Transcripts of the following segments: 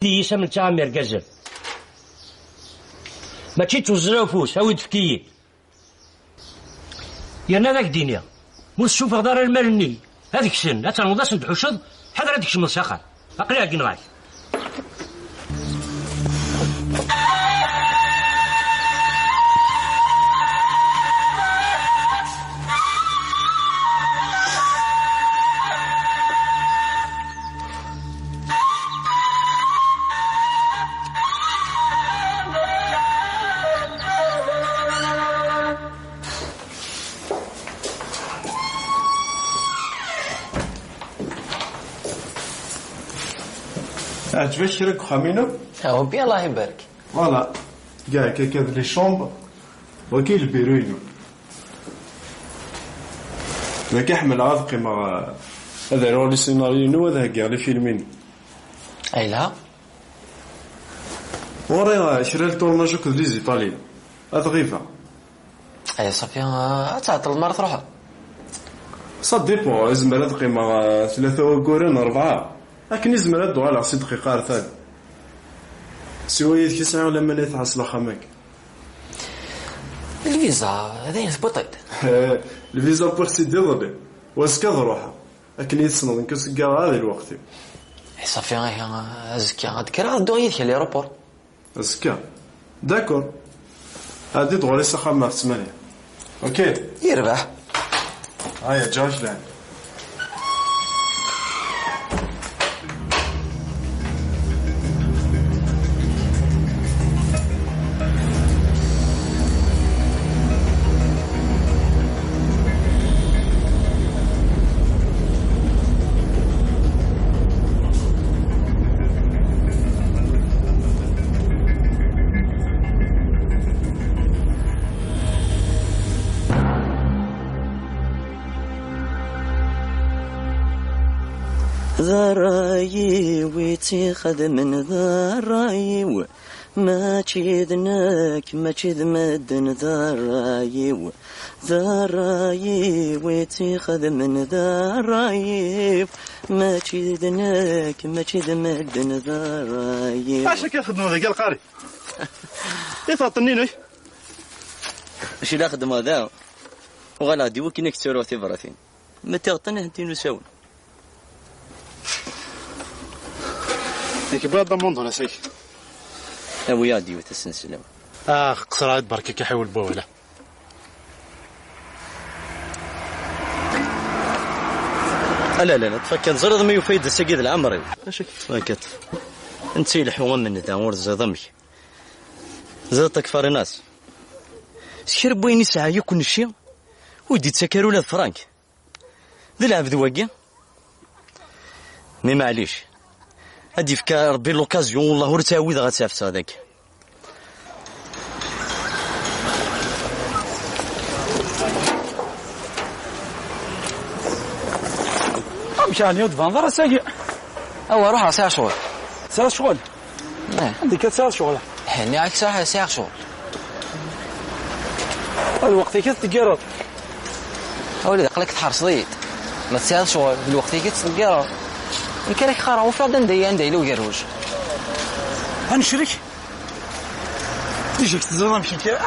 ديسا من تعمر كازل ماشي توزرا فوس هاوي تفكيي يانا ذاك دينيا موس شوف غدار المرني هذيك سن لا تنوض تحوشض حذر هذيك شمل ساخر اقلع كنغاي عجبك شريك خامينو؟ ربي الله يبارك. فوالا كاع كاكاد لي شومبر وكاين البيروينو ما كيحمل عاد قيمة هذا راه لي سيناريو هذا كاع لي فيلمين اي لا وراه شرا التورناج كود لي زيطاليين هذا غيفا اي صافي تعطل المرة تروح صا ديبو يزمر هاد قيمة 3 وكورين 4 لكن يزمر هادو على 6 دقيقة ثاني سوايا كي ساعة ولا ما يتحصل خامك الفيزا هذا ثبطت الفيزا بور سيدي ضلي واسكاد روحها لكن يتصنض نكس كاع هذا الوقت صافي ازكى غادكر غادو غيدك ليروبور ازكى داكور هادي دغوري سخامة في 8 اوكي يربح هيا جاش لعب ذراي ويتخذ من ذراي ما تشذناك ما تشذ مدن ذراي ذراي ويتخذ من ذراي ما تشذناك ما تشذ مدن ذراي. عشان كيخدموا هذا قال قاري يفطنيني اش لا خدمه هذا وغلا دي وكينك تسيرو ثبرتين ما تغطنه انت نساون ديك بلاد ضمون هنا سيك اويا ديوت السلسله قصرات بركه كيحاول بوله لا تفكر زرد ما يفيد السيد العمري اش فاكت انت الحوم من ذا ورد زضمك زرتك فرناس شرب وين ساعه يكون الشيء ودي تسكروا له فرانك ذي العبد واقع مي معليش هادي فكا ربي لوكازيون والله ورتاوي ذا غتسافت هذاك مشاني ودفان ضرا ساقي او روح ساعه شغل ساعه شغل عندك ساعه شغل هني عليك ساعه شغل الوقت كي تقرر اولي دقلك تحرص ضيد ما تسال شغل الوقت كي تقرر يمكن لك خرا وفادا ندي لو يروج هنشرك يجيك تزرنا مشي كي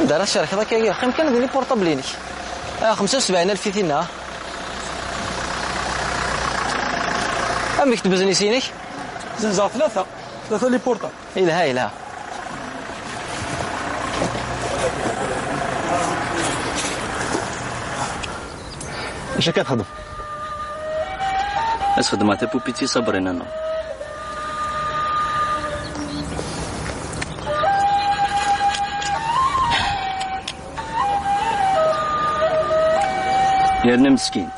دار الشركه ذاك يا اخي يمكن ندير بورطابلينك 75,000 في ثينا امك تبزني سينك زنزار ثلاثه لي بورطا إلها اش كتخدم خدمات بوبيتي صبرين انا يرنا مسكين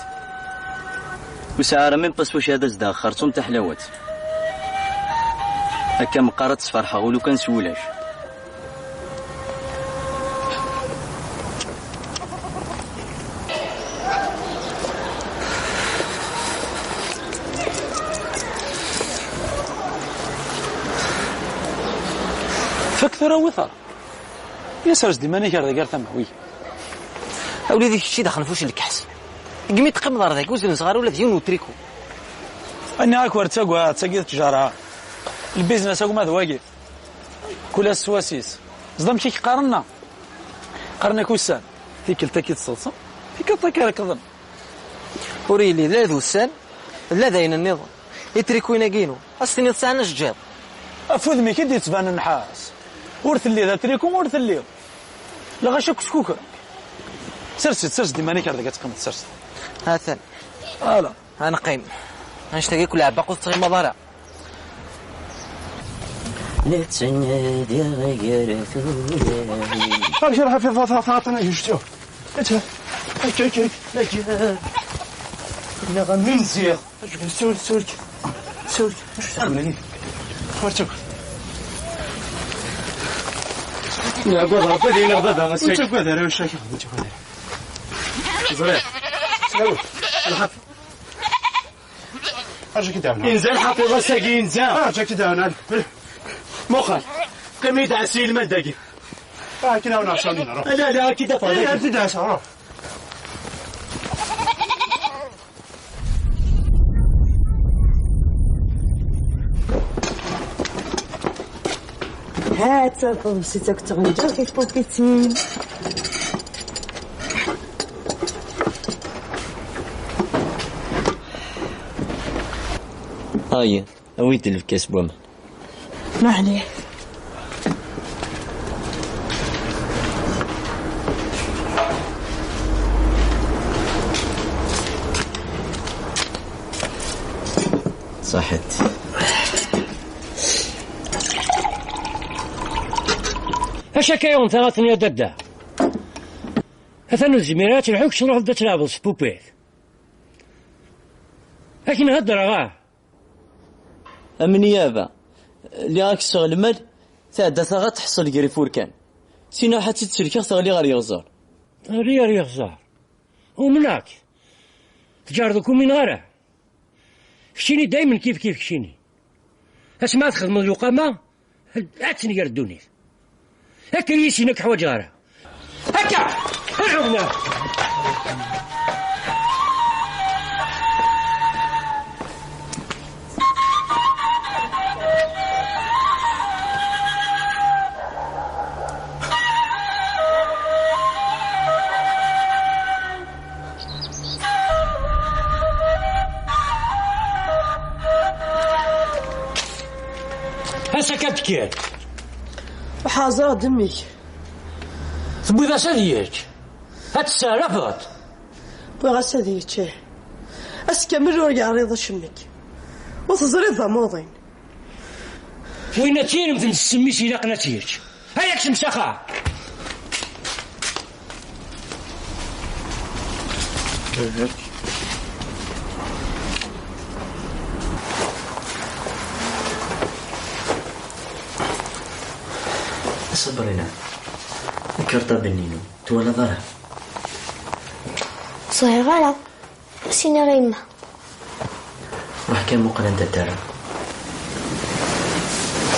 وسعاره من بس واش هذا زدا خرطوم تاع حلاوات هكا مقارات فرحه ولو كان سولاش فكثر وثر يسرج ديما نيكار ذا قال وي اولي ذيك الشيء دخل فوش الكحس قميت قمضر ذاك وزن صغار ولا ديون وتريكو انا اكبر تساقوا تساقيت تجاره البيزنس هو هذا واقف كل السواسيس زدم كي قارنا كوسان فيك التاكيد الصلصه فيك الطاكي ركضن وريلي لا دوسان لا داين النظام يتريكوينا كينو أستني تسعنا شجاب أفوذ مي كي تبان النحاس ورث اللي ذا تريكم ورث اللي لا غشك سكوكر سرس دي ماني كارد كتقمت سرس هاثن لا أنا قيم نشتاقي كل عبا قلت صغير مضارع لا تسند يا غير أبشر حفيظ فاطمة يشتو أنت هيك لا غنمزيغ سولك مش تعملني خرجك يا قدر بدي نغدا انت قدر واش راك انت قدر زرير سلام الحق ارجع كده هنا انزل حفيظه ساقي انزل ارجع كده هنا مخل كم يدعى سيل ما دقي كده هنا عشان نروح لا كده فاضي كده عشان هات بسيتك تغنجا في بوبيتين هاي اويت الكاس بوما ما عليه صحت اش كاين ثلاثة يا ددا هثنو الزميرات الحوكش نروح نبدا تلعبوا سبوبيت لكن هدر غاه امني يابا اللي راك تشتغل المال تعدى ثغا تحصل كري فوركان سينا حتى تسلكي ثغلي غير يغزر غير يغزر ومناك تجاردكم من غيره كشيني دايما كيف كشيني اسمع تخدم اليقامة عتني يردوني هكا يسينك حوايج غيره هكا ارعبنا هسا كتكير وحاضر دمك تبغي ذا سديك هتسالفت بغا سديك اسكمل ورقع رضا شمك وتزريد ضموضين وين تيرم في السميسي لقناتيك هياك شمسخه صبرنا كرطة بنينو تولا ضرع صحيح غلط سينا ريمة راح كان مقلن تترى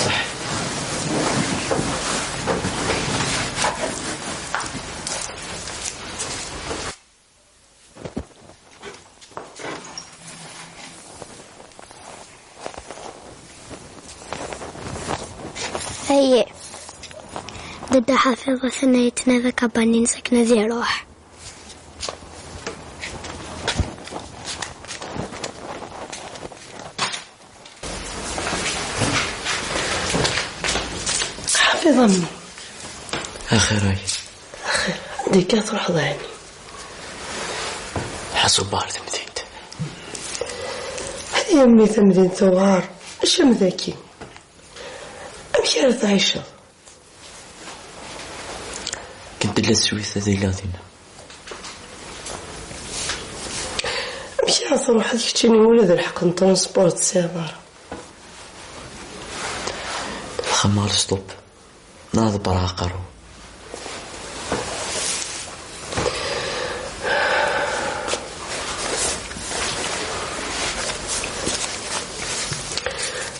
صح هي ضد حافظة ثنيتنا ذاك بانين سكنة ذي روح حافظة مني اخيراي ديك تروح ضعني حسوا بارد مدينت هذه يمي تمدين ثوار الشم ذاكي امشي راه عايشة كنت للسويثة ذي لادينا امشي راه تروح هذيك تشيني ولد الحق نترونسبورت سيارة الخمار ستوب ناض براقرو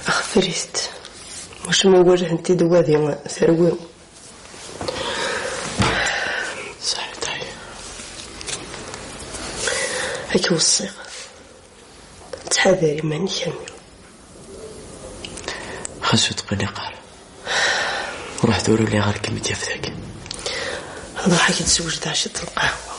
أخفريست واش ما نقول انت دوادي ثروي صحيت هاي هيك الصيغة تحذري ماني كامل خاصو تقني قال روح دوروا لي غير كلمة في ذاك. هذا حاجة تزوج دعشة القهوة.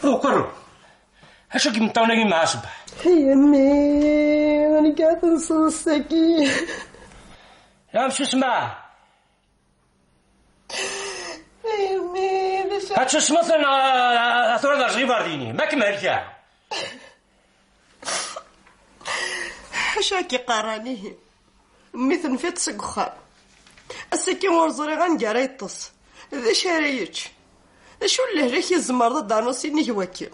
وقر اش كيمطاونا مع صباح. هي امي انا قاعد نصوصكي. يا مشي اسمع هي امي باش هاتشو سمطنا اثور درجي بارديني ما كمل كاع. حاشاكي قرانيه مثل فيت سكخا السكين ورزري غنقرا يطس ذا شاريتش شو اللي راك يزمر ضد عنوسيني هواكي.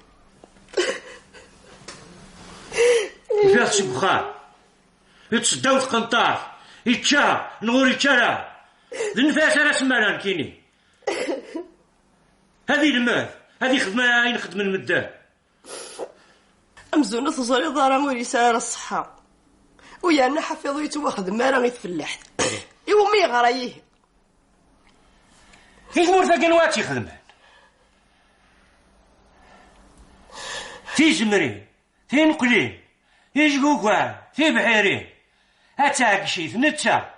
فيها سكخا يتصداو تقنطار يتشا نغور يتشا النفاس راه سمانا كيني. هذه المال هذه خدمه ينخدم المدان. امزونه تزوري دارا ويري ساير الصحه ويا انا حفيظو يتواخذ ما راه يتفلح يومي غرايه كيف مرثا قنوات يخدم في جمري في نقلين في جقوقوان في بحيرين هاتاك شيث نتا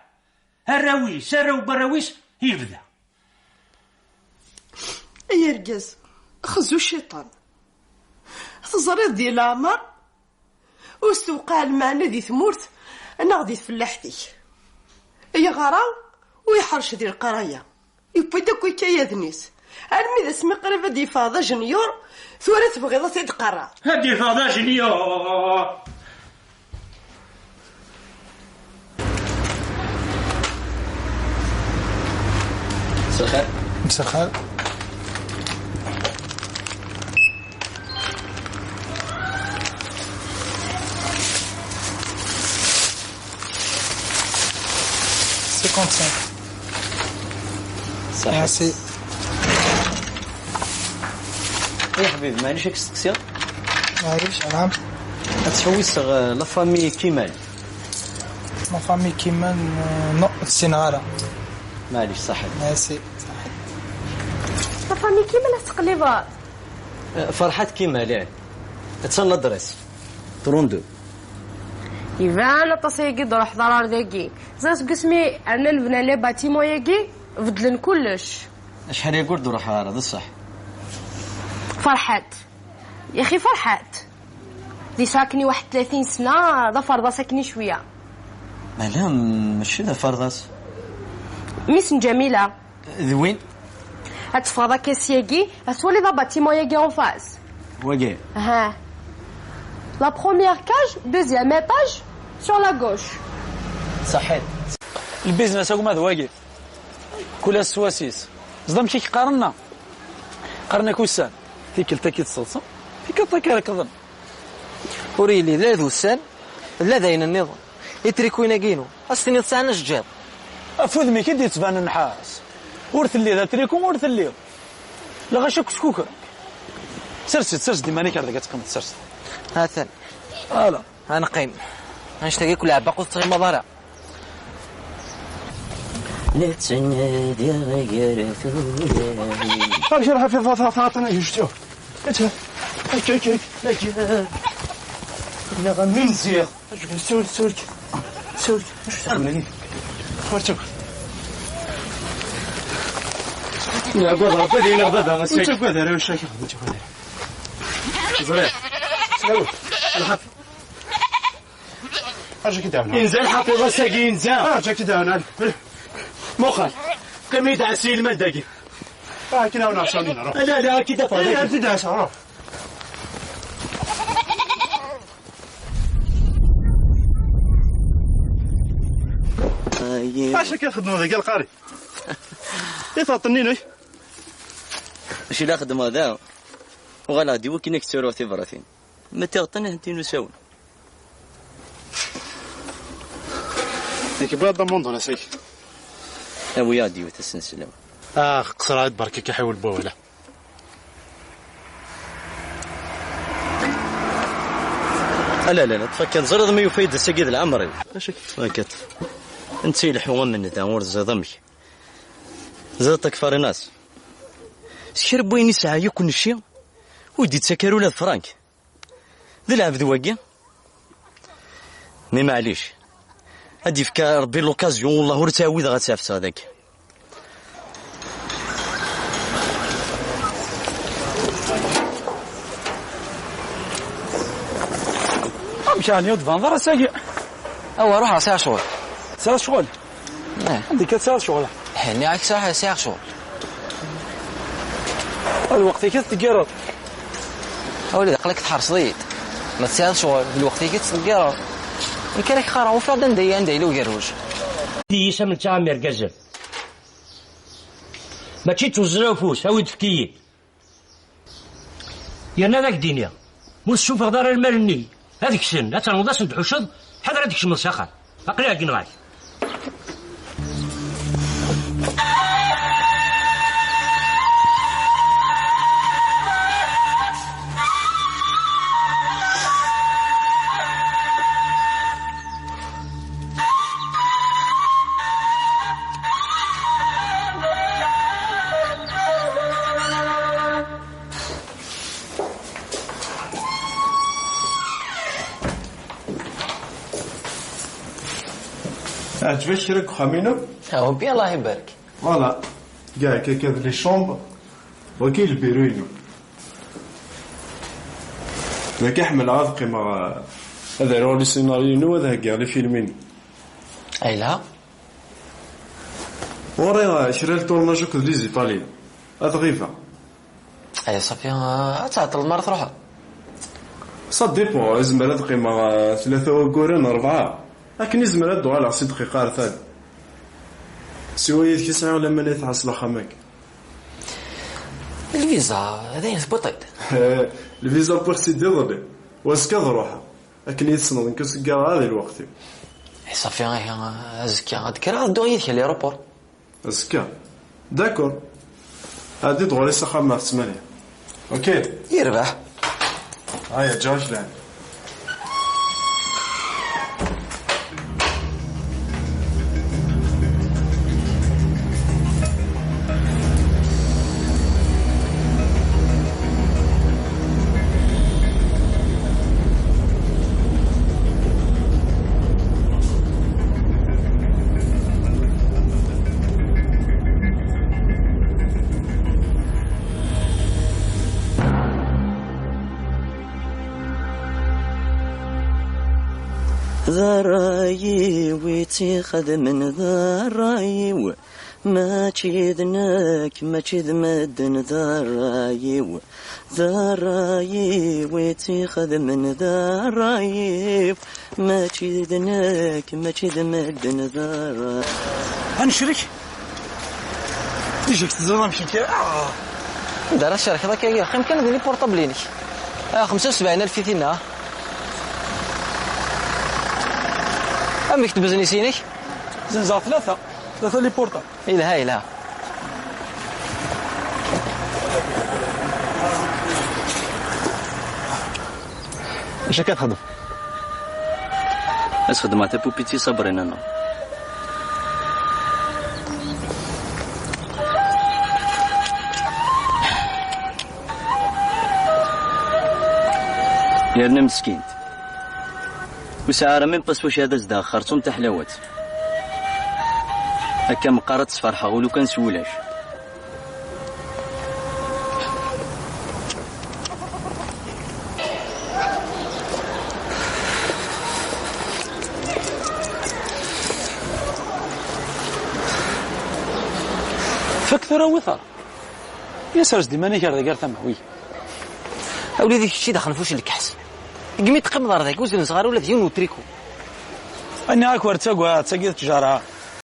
الراويس الراو براويس يبدا يرقز خزو الشيطان تزريض ديال العمر واستوقع المعنى ذي ثمورت انا غادي تفلحتي هي غراو ويحرش ديال القرايه يبوي داك ويكايدنيس علمي ذا سمي قريبه دي فاضه جنيور ثورة تبغيضه تتقرا هادي فاضه جنيور. مسخر مسخر صحيح. ميرسي يا حبيبي معليش هاك السكسيه ما عرفتش. نعم تحوس لا فامي كيمال ما فامي كيما نو السنغارة. معليش صحيح. ميرسي. لا فامي كيما تقليبات فرحات كيمال ياك تسنى الدرس 32 يبان تصيقي روح ضرار ذاكي زاس قسمي انا البنا لي باتيمو ياكي بدلن كلش. شحال يقول روح هذا الصح. فرحات يا اخي فرحات دي ساكني 31 سنه ظفر ساكني شويه. لا ماشي ذا فرضاس ميسن جميله ذوين هتفرضا كاسياكي هتولي ذا باتيمو ياكي اون فاس واقي. ها لا بروميير كاج دوزيام ايطاج سور لا غوش. صحيح. البيزنس هو ماذا واقف كل السواسيس زدا مشي كيقارنا قرنك وسان تيكل تاكيد صلصة تيكل تاكير كظن وريلي لا ذو السان لا داين النظام يتريكوين كينو أستني تسعنا الجاب أفوذ مي كي تبان النحاس ورث اللي ذا تريكم ورث اللي لا غاشك سكوكر سرس ديما نيك هذاك تقمت سرس هاثن لا أنا قيم نشتاقي كل عبا قلت غير مضارع لا تنادي غير ثواني هاك راح في فاطمه يشتو هاك لا غنمزيغ سولك واش تعمل خرجك لا قدر بدي لا غدا غسيك انت قدر واش راك انت قدر زرير سلام الحق اجي كده انزل حافظ ساقي انزل اجي كده انا مخل كم يدعسي المدقي كده انا عشان نروح لا كده فاضي انت داس روح عاشك ياخذ ذاك القاري يفطنيني ماشي لا خدم هذا وغادي وكينك تسيرو تيفراتين ما تغطنه انت نساون ديك بلاد ضمون ولا سيك ويا ديو تسنسلم قصر عاد بركي كيحاول بوله لا تفكر زرد ما يفيد السقيد العمري اش فكت انت يلحوا من ذا ور زضمك زادتك فار ناس شرب وين يسعى يكون الشيء ودي تسكروا له فرانك ذي العبد واقع مي معليش هادي فكا ربي لوكازيون والله ورتاوي ذا غتسافت هذاك مشان يود فانظر ساقي أو روح ساعة شغل ساعة شغل عندك ساعة شغل حني عاك ساعة شغل الوقت كي تقرر أولي دقلك تحرص ضيد ما تساعد شغل الوقت كي تقرر يمكن لك خارع وفردا ندي لو قروج دي يسمى تعمر قزل ما تشي توزرا وفوس هاو يدفكيه يانا ذاك دينيا موس شوف غدار المرني هذيك السن هتنوض اسن تحوشض حذر هذيك الشمس ساخر اقلع كي نغاك عجبك شرك خامينو ربي الله يبارك فوالا كاع كذا لي شومبر وكاين البيروينو ما كيحمل عاد قيمه هذا راه لي سيناريو هذا كاع لي فيلمين اي لا وراه شرا التورناج كذا لي زيطاليين هذا غيفا اي صافي تعطل المره تروح صا ديبون زعما هاد قيمه 3 وكورين 4 لكن يزمر هادو على 10 دقيقة رثاد سوايا كي ساعة ولا ما يتحصل خامك الفيزا هذا يثبطيت الفيزا بور سيدي ضلي واسكا روحها لكن يتسنض نكس كاع هذا الوقت صافي غير ازكى غادكرا غدو يدخل ليروبور ازكى داكور هادي دغوري ساخا في 8 اوكي يربح هيا جاش لعب ذراي ويتخذ من ذراي ما تشذنك ما تشذ مدن ذراي ويتخذ من ذراي ما تشذنك ما تشذ مدن هنشرك تيجيك تزرم شي دار الشركه ذاك يا اخي يمكن ندير بورطابليني 75,000 في ثينا امك تبزني سينيك زنزا ثلاثه لي بورطا إلها اش كتخدم؟ اش خدمات بوبيتي صابرين انا يرنا مسكين وسعارة من بس واش هذا زدا خرطوم تاع حلاوات هكا مقارات فرحة ولو كان سولاش فكثر وثر يا سرج دي ماني كار ثموي اولي ديك الشيء دخل فوش الكحس قميت قمضر ذاك وزن صغار ولا ديون وتريكو اني هاك ورتاقوا تسقيت تجاره